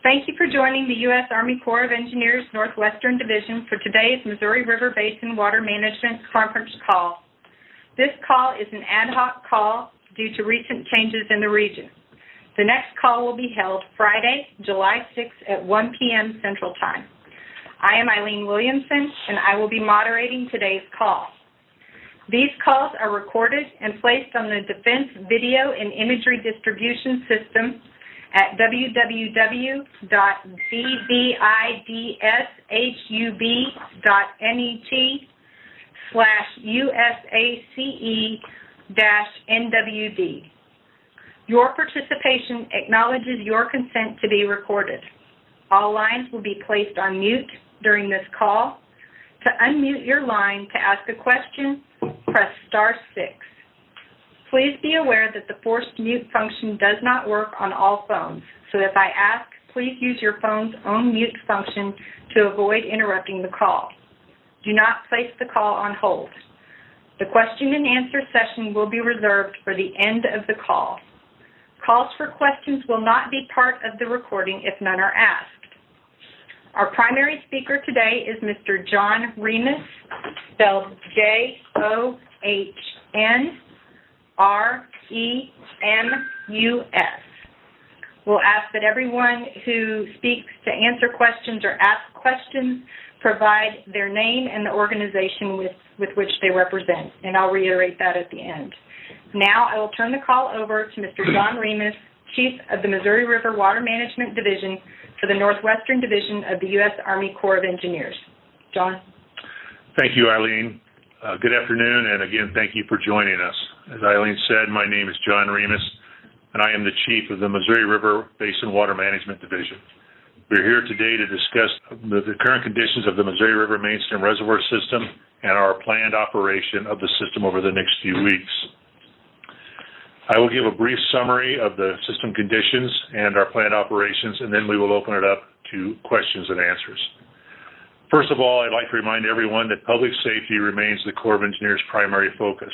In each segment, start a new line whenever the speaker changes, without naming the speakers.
Thank you for joining the U.S. Army Corps of Engineers Northwestern Division for today's Missouri River Basin Water Management Conference call. This call is an ad hoc call due to recent changes in the region. The next call will be held Friday, July 6th at 1 p.m. Central Time. I am Eileen Williamson, and I will be moderating today's call. These calls are recorded and placed on the Defense Video and Imagery Distribution System at www.bvidhub.net/USACE-NWD. Your participation acknowledges your consent to be recorded. All lines will be placed on mute during this call. To unmute your line to ask a question, press *6. Please be aware that the forced mute function does not work on all phones, so if I ask, please use your phone's own mute function to avoid interrupting the call. Do not place the call on hold. The question and answer session will be reserved for the end of the call. Calls for questions will not be part of the recording if none are asked. Our primary speaker today is Mr. John Remus, spelled J-O-H-N-R-E-M-U-S. We'll ask that everyone who speaks to answer questions or ask questions provide their name and the organization with which they represent, and I'll reiterate that at the end. Now I will turn the call over to Mr. John Remus, Chief of the Missouri River Water Management Division for the Northwestern Division of the U.S. Army Corps of Engineers. John?
Thank you, Eileen. Good afternoon, and again, thank you for joining us. As Eileen said, my name is John Remus, and I am the Chief of the Missouri River Basin Water Management Division. We're here today to discuss the current conditions of the Missouri River Mainstem Reservoir System and our planned operation of the system over the next few weeks. I will give a brief summary of the system conditions and our planned operations, and then we will open it up to questions and answers. First of all, I'd like to remind everyone that public safety remains the Corps of Engineers' primary focus.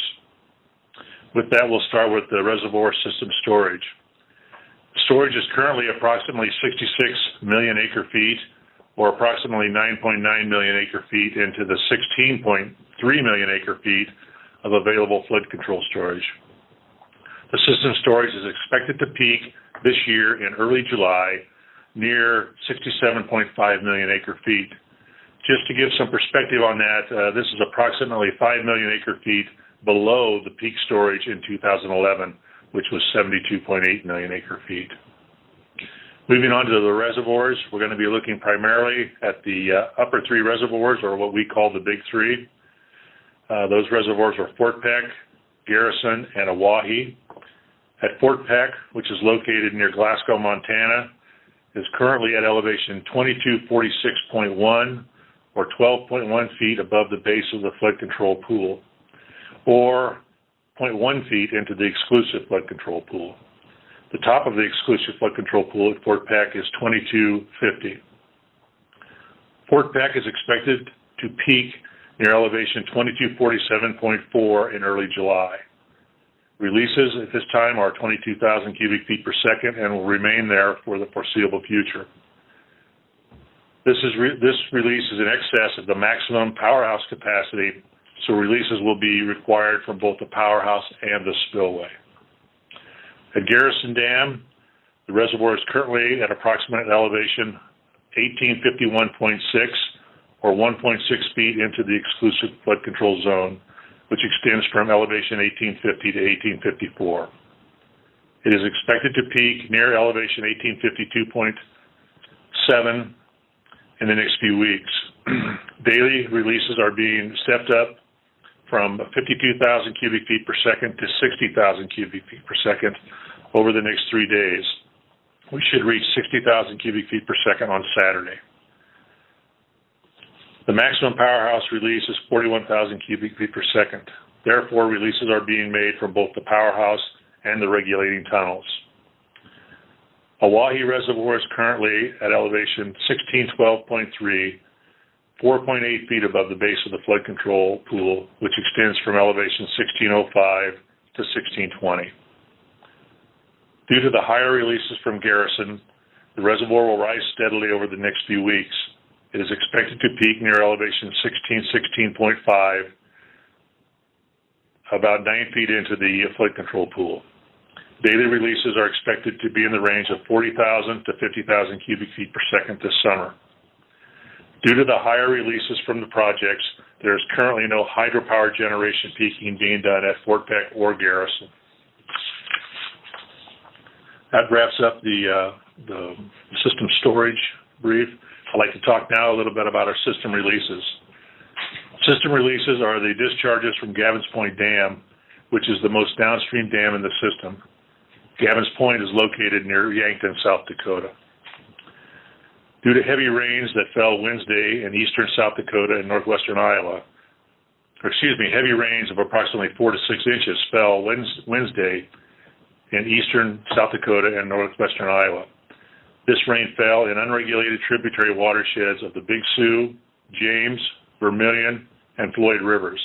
With that, we'll start with the reservoir system storage. Storage is currently approximately 66 million acre-feet, or approximately 9.9 million acre-feet into the 16.3 million acre-feet of available flood control storage. The system storage is expected to peak this year in early July near 67.5 million acre-feet. Just to give some perspective on that, this is approximately 5 million acre-feet below the peak storage in 2011, which was 72.8 million acre-feet. Moving on to the reservoirs, we're going to be looking primarily at the upper three reservoirs, or what we call the big three. Those reservoirs are Fort Peck, Garrison, and Oahe. At Fort Peck, which is located near Glasgow, Montana, is currently at elevation 2246.1, or 12.1 feet above the base of the flood control pool, or 0.1 feet into the exclusive flood control pool. The top of the exclusive flood control pool at Fort Peck is 2250. Fort Peck is expected to peak near elevation 2247.4 in early July. Releases at this time are 22,000 cubic feet per second and will remain there for the foreseeable future. This release is in excess of the maximum powerhouse capacity, so releases will be required from both the powerhouse and the spillway. At Garrison Dam, the reservoir is currently at approximate elevation 1851.6, or 1.6 feet into the exclusive flood control zone, which extends from elevation 1850 to 1854. It is expected to peak near elevation 1852.7 in the next few weeks. Daily releases are being stepped up from 52,000 cubic feet per second to 60,000 cubic feet per second over the next 3 days. We should reach 60,000 cubic feet per second on Saturday. The maximum powerhouse release is 41,000 cubic feet per second. Therefore, releases are being made from both the powerhouse and the regulating tunnels. Oahe Reservoir is currently at elevation 1612.3, 4.8 feet above the base of the flood control pool, which extends from elevation 1605 to 1620. Due to the higher releases from Garrison, The reservoir will rise steadily over the next few weeks. It is expected to peak near elevation 16.5, about 9 feet into the flood control pool. Daily releases are expected to be in the range of 40,000 to 50,000 cubic feet per second this summer. Due to the higher releases from the projects, there is currently no hydropower generation peaking being done at Fort Peck or Garrison. That wraps up the system storage brief. I'd like to talk now a little bit about our system releases. System releases are the discharges from Gavins Point Dam, which is the most downstream dam in the system. Gavins Point is located near Yankton, South Dakota. Due to heavy rains that fell Wednesday in eastern South Dakota and northwestern Iowa, heavy rains of approximately 4 to 6 inches fell Wednesday in eastern South Dakota and northwestern Iowa. This rain fell in unregulated tributary watersheds of the Big Sioux, James, Vermilion, and Floyd rivers,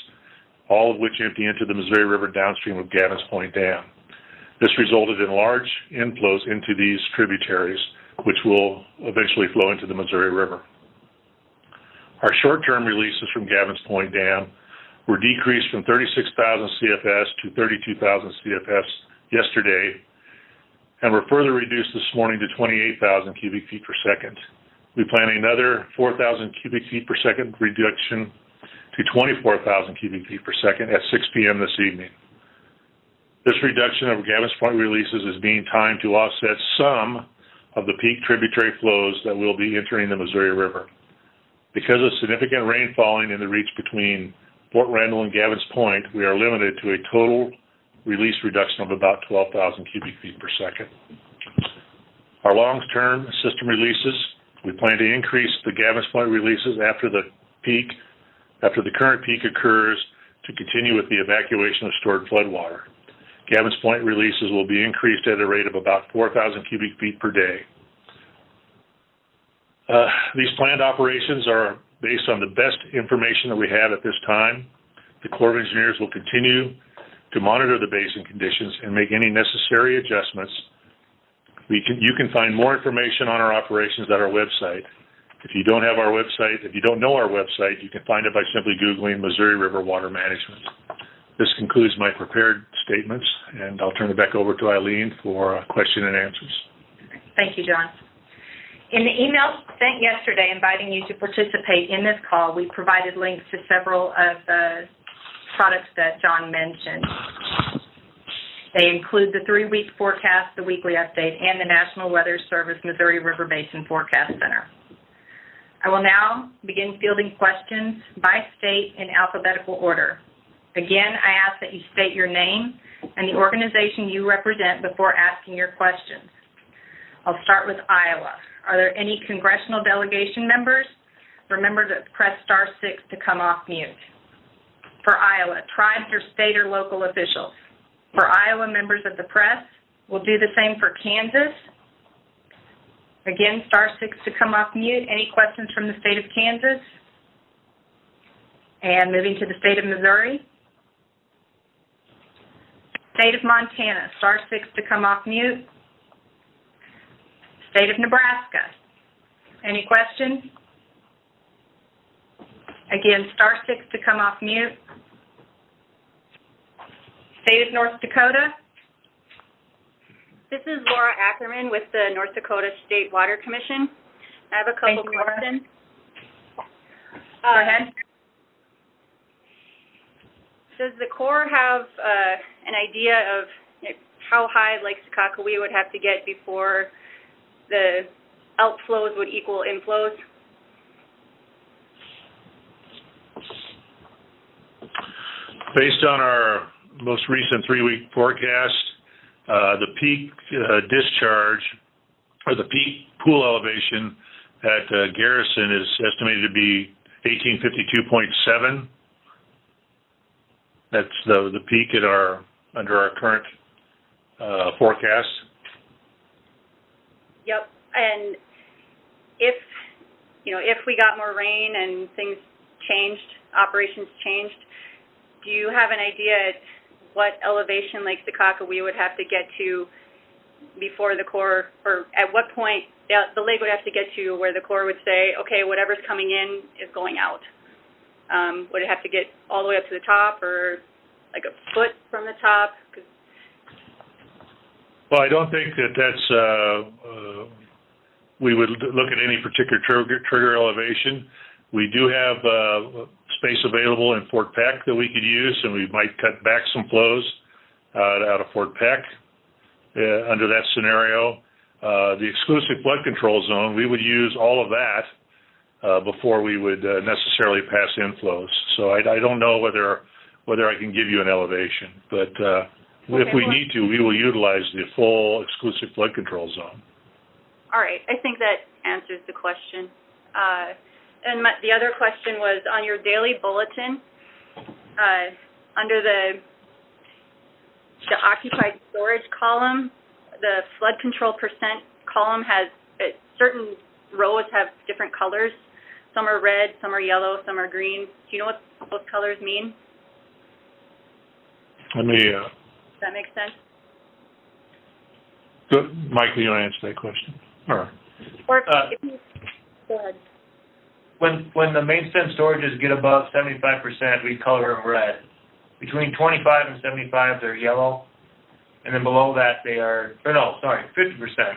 all of which empty into the Missouri River downstream of Gavins Point Dam. This resulted in large inflows into these tributaries, which will eventually flow into the Missouri River. Our short-term releases from Gavins Point Dam were decreased from 36,000 CFS to 32,000 CFS yesterday, and were further reduced this morning to 28,000 cubic feet per second. We plan another 4,000 cubic feet per second reduction to 24,000 cubic feet per second at 6 p.m. this evening. This reduction of Gavins Point releases is being timed to offset some of the peak tributary flows that will be entering the Missouri River. Because of significant rain falling in the reach between Fort Randall and Gavins Point, we are limited to a total release reduction of about 12,000 cubic feet per second. Our long-term system releases, we plan to increase the Gavins Point releases after the current peak occurs to continue with the evacuation of stored floodwater. Gavins Point releases will be increased at a rate of about 4,000 cubic feet per day. These planned operations are based on the best information that we have at this time. The Corps of Engineers will continue to monitor the basin conditions and make any necessary adjustments. You can find more information on our operations at our website. If you don't know our website, you can find it by simply Googling Missouri River Water Management. This concludes my prepared statements, and I'll turn it back over to Eileen for question and answers.
Thank you, John. In the email sent yesterday inviting you to participate in this call, we provided links to several of the products that John mentioned. They include the 3-week forecast, the weekly update, and the National Weather Service Missouri River Basin Forecast Center. I will now begin fielding questions by state in alphabetical order. Again, I ask that you state your name and the organization you represent before asking your questions. I'll start with Iowa. Are there any Congressional delegation members? Remember to press star 6 to come off mute. For Iowa, tribes or state or local officials. For Iowa members of the press, we'll do the same for Kansas. Again, star 6 to come off mute. Any questions from the state of Kansas? And moving to the state of Missouri. State of Montana, star 6 to come off mute. State of Nebraska. Any questions? Again, star 6 to come off mute. State of North Dakota.
This is Laura Ackerman with the North Dakota State Water Commission. I have a couple questions.
Go ahead.
Does the Corps have an idea of how high Lake Sakakawea would have to get before the outflows would equal inflows?
Based on our most recent 3-week forecast, the peak discharge, or the peak pool elevation at Garrison is estimated to be 1852.7. That's the peak at under our current forecast.
Yep. And if we got more rain and things changed, operations changed, do you have an idea at what elevation Lake Sakakawea would have to get to before the Corps, or at what point the lake would have to get to where the Corps would say, okay, whatever's coming in is going out? Would it have to get all the way up to the top, or like a foot from the top?
Well, I don't think that's we would look at any particular trigger elevation. We do have space available in Fort Peck that we could use, and we might cut back some flows out of Fort Peck under that scenario. The exclusive flood control zone, we would use all of that before we would necessarily pass inflows. So I don't know whether I can give you an elevation, but if we need to, we will utilize the full exclusive flood control zone.
All right, I think that answers the question. And the other question was on your daily bulletin, under the occupied storage column, the flood control percent column has certain rows have different colors. Some are red, some are yellow, some are green. Do you know what those colors mean?
Let me.
Does that make sense?
Good. Mike, you want to answer that question? All right.
Or if you, go ahead.
When the main stem storages get above 75%, we color them red. Between 25 and 75, they're yellow. And then below that, they are, 50%.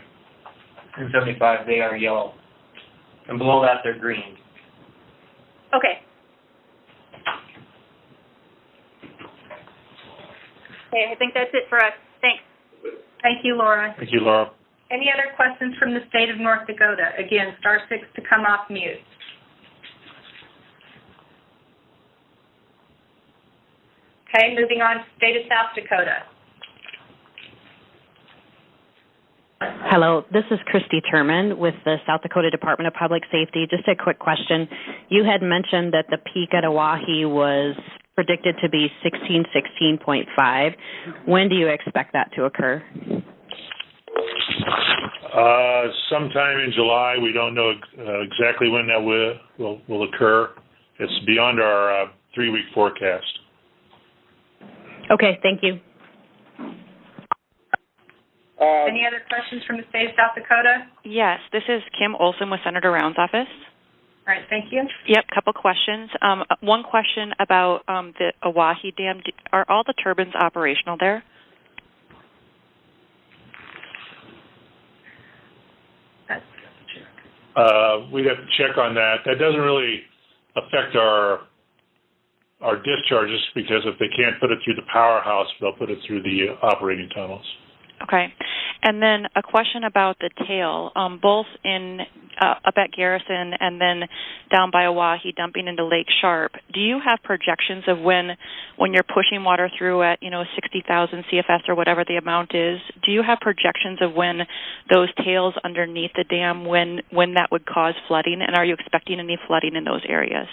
And 75, they are yellow. And below that, they're green.
Okay. Okay, I think that's it for us. Thanks.
Thank you, Laura.
Thank you, Laura.
Any other questions from the state of North Dakota? Again, star 6 to come off mute. Okay, moving on to state of South Dakota.
Hello, this is Christy Turman with the South Dakota Department of Public Safety. Just a quick question. You had mentioned that the peak at Oahe was predicted to be 16.5. When do you expect that to occur?
Sometime in July. We don't know exactly when that will occur. It's beyond our 3-week forecast.
Okay, thank you.
Any other questions from the state of South Dakota?
Yes, this is Kim Olson with Senator Round's office.
All right, thank you.
Yep, couple questions. One question about the Oahe Dam. Are all the turbines operational there?
We'd have to check on that. That doesn't really affect our discharges, because if they can't put it through the powerhouse, they'll put it through the operating tunnels.
Okay. And then a question about the tail, both in up at Garrison and then down by Oahe dumping into Lake Sharp. Do you have projections of when you're pushing water through at, 60,000 CFS or whatever the amount is, do you have projections of when those tails underneath the dam, when that would cause flooding, and are you expecting any flooding in those areas?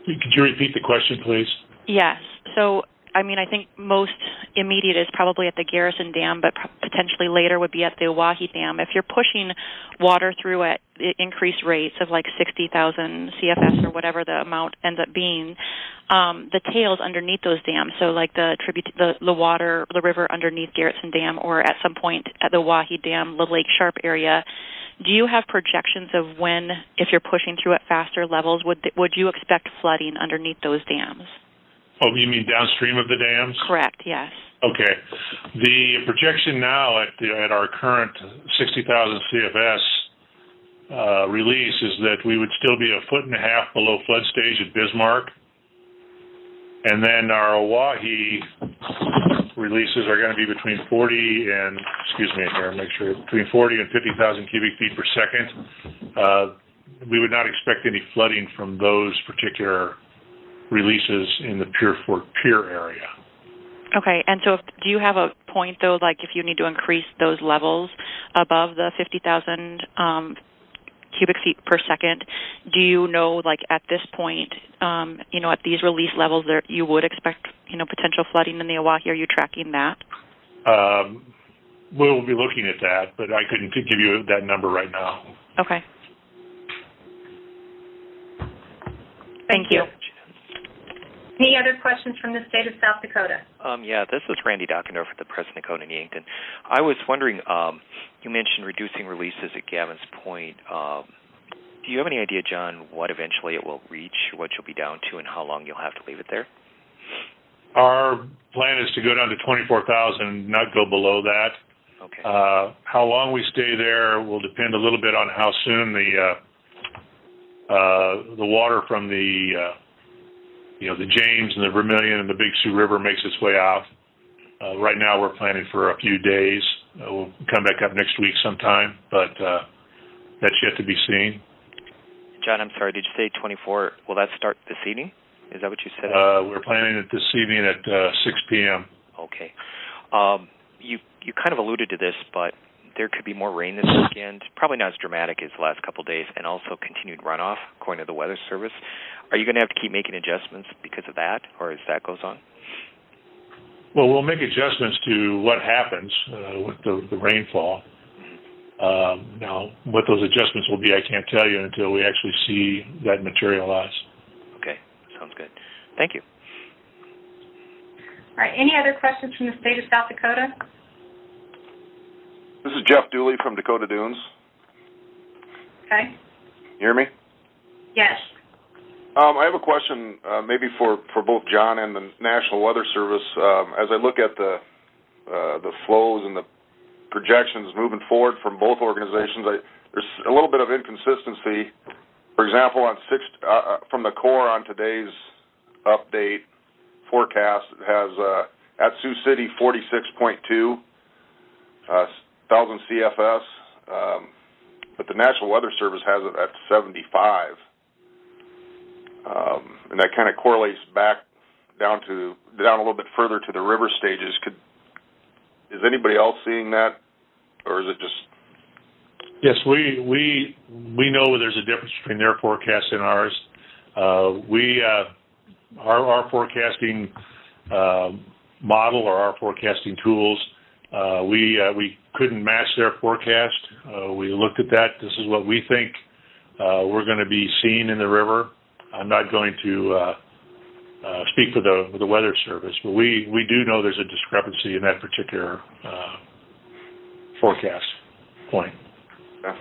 Could you repeat the question, please?
Yes. So, I think most immediate is probably at the Garrison Dam, but potentially later would be at the Oahe Dam. If you're pushing water through at increased rates of like 60,000 CFS or whatever the amount ends up being, the tails underneath those dams, so like the river underneath Garrison Dam, or at some point at the Oahe Dam, the Lake Sharp area, do you have projections of when, if you're pushing through at faster levels, would you expect flooding underneath those dams?
Oh, you mean downstream of the dams?
Correct, yes.
Okay. The projection now at our current 60,000 CFS release is that we would still be 1.5 feet below flood stage at Bismarck. And then our Oahe releases are going to be between 40 and 50,000 cubic feet per second. We would not expect any flooding from those particular releases in the Fort Pierre area.
Okay, and so do you have a point, though, like if you need to increase those levels above the 50,000 cubic feet per second, do you know, like at this point, at these release levels, you would expect, potential flooding in the Oahe? Are you tracking that?
We'll be looking at that, but I couldn't give you that number right now.
Okay. Thank you.
Any other questions from the state of South Dakota?
Yeah, this is Randy Dockendorf at the President Code in Yankton. I was wondering, you mentioned reducing releases at Gavin's Point. Do you have any idea, John, what eventually it will reach, what you'll be down to, and how long you'll have to leave it there?
Our plan is to go down to 24,000, not go below that.
Okay.
How long we stay there will depend a little bit on how soon the water from the James and the Vermilion and the Big Sioux River makes its way out. Right now we're planning for a few days. We'll come back up next week sometime, but that's yet to be seen.
John, I'm sorry, did you say 24? Will that start this evening? Is that what you said?
We're planning it this evening at 6 p.m.
Okay. You kind of alluded to this, but there could be more rain this weekend, probably not as dramatic as the last couple of days, and also continued runoff, according to the Weather Service. Are you going to have to keep making adjustments because of that, or as that goes on?
Well, we'll make adjustments to what happens with the rainfall. Now, what those adjustments will be, I can't tell you until we actually see that materialize.
Okay, sounds good. Thank you.
All right, any other questions from the state of South Dakota?
This is Jeff Dooley from Dakota Dunes.
Okay.
You hear me?
Yes.
I have a question maybe for both John and the National Weather Service. As I look at the flows and the projections moving forward from both organizations, there's a little bit of inconsistency. For example, on from the Corps on today's update forecast, it has at Sioux City 46.2 thousand CFS, but the National Weather Service has it at 75, and that kind of correlates back down a little bit further to the river stages. Is anybody else seeing that, or is it just?
Yes, we know there's a difference between their forecast and ours. Our forecasting model or our forecasting tools, we couldn't match their forecast. We looked at that. This is what we think we're going to be seeing in the river. I'm not going to speak for the Weather Service, but we do know there's a discrepancy in that particular forecast point.
Yeah.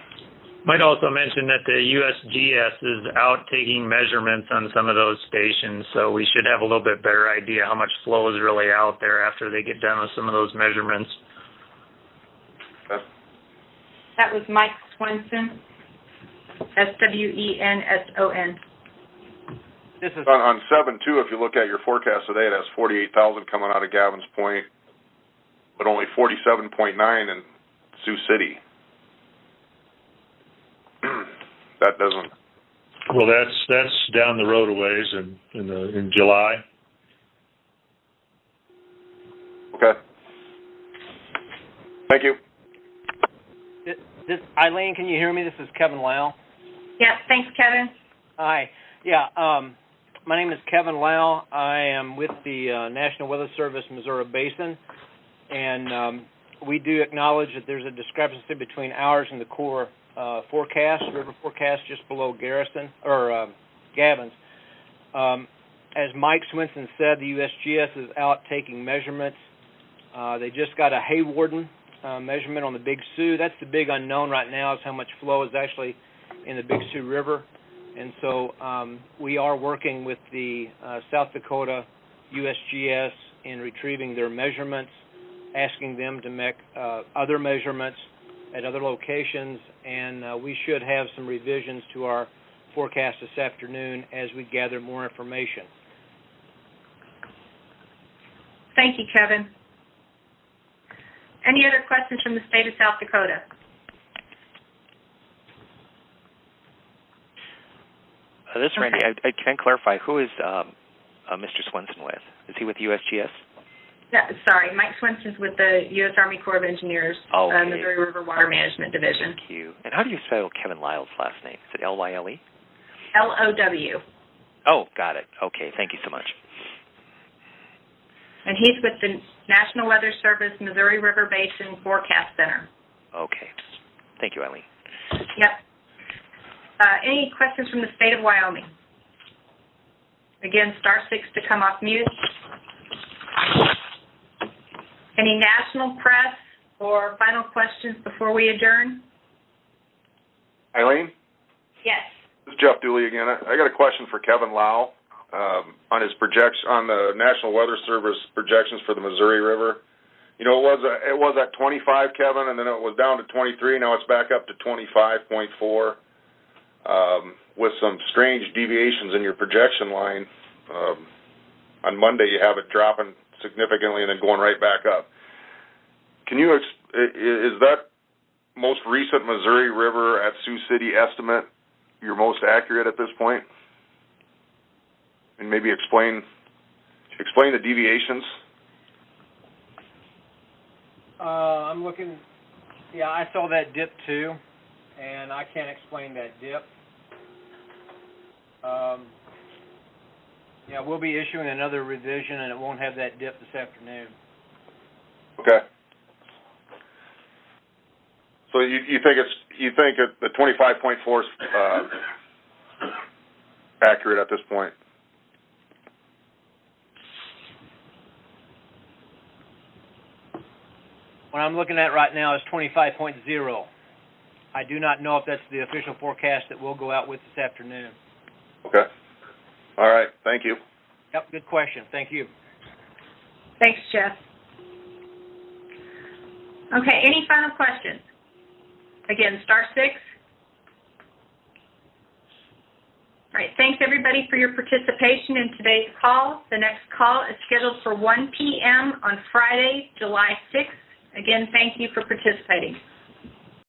Might also mention that the USGS is out taking measurements on some of those stations, so we should have a little bit better idea how much flow is really out there after they get done with some of those measurements.
That was Mike Swenson, Swenson.
This is on 7-2, if you look at your forecast today, it has 48,000 coming out of Gavin's Point, but only 47.9 in Sioux City. That doesn't.
Well, that's down the road a ways in July.
Okay. Thank you.
This Eileen, can you hear me? This is Kevin Lau.
Yes, thanks, Kevin.
Hi. Yeah, my name is Kevin Lau. I am with the National Weather Service Missouri Basin, and we do acknowledge that there's a discrepancy between ours and the Corps forecast, river forecast, just below Gavin's. As Mike Swenson said, the USGS is out taking measurements. They just got a Haywarden measurement on the Big Sioux. That's the big unknown right now, is how much flow is actually in the Big Sioux River. And so we are working with the South Dakota USGS in retrieving their measurements, asking them to make other measurements at other locations, and we should have some revisions to our forecast this afternoon as we gather more information.
Thank you, Kevin. Any other questions from the state of South Dakota?
This is Randy. I can clarify, who is Mr. Swenson with? Is he with USGS?
Yeah, sorry, Mike Swenson's with the U.S. Army Corps of Engineers,
Okay.
Missouri River Water Management Division.
Thank you. And how do you spell Kevin Lyle's last name? Is it L-Y-L-E?
L-O-W.
Oh, got it. Okay, thank you so much.
And he's with the National Weather Service Missouri River Basin Forecast Center.
Okay. Thank you, Eileen.
Yep. Any questions from the state of Wyoming? Again, star 6 to come off mute. Any national press or final questions before we adjourn?
Eileen?
Yes.
This is Jeff Dooley again. I got a question for Kevin Lau on his on the National Weather Service projections for the Missouri River. You know, it was at 25, Kevin, and then it was down to 23. Now it's back up to 25.4. With some strange deviations in your projection line. On Monday, you have it dropping significantly and then going right back up. Can you is that most recent Missouri River at Sioux City estimate your most accurate at this point? And maybe explain the deviations.
I'm looking. Yeah, I saw that dip too, and I can't explain that dip. Yeah, we'll be issuing another revision, and it won't have that dip this afternoon.
Okay. So you think the 25.4 is accurate at this point?
What I'm looking at right now is 25.0. I do not know if that's the official forecast that we'll go out with this afternoon.
Okay. All right. Thank you.
Yep, good question. Thank you.
Thanks, Jeff. Okay, any final questions? Again, star 6. All right, thanks everybody for your participation in today's call. The next call is scheduled for 1 p.m. on Friday, July 6th. Again, thank you for participating.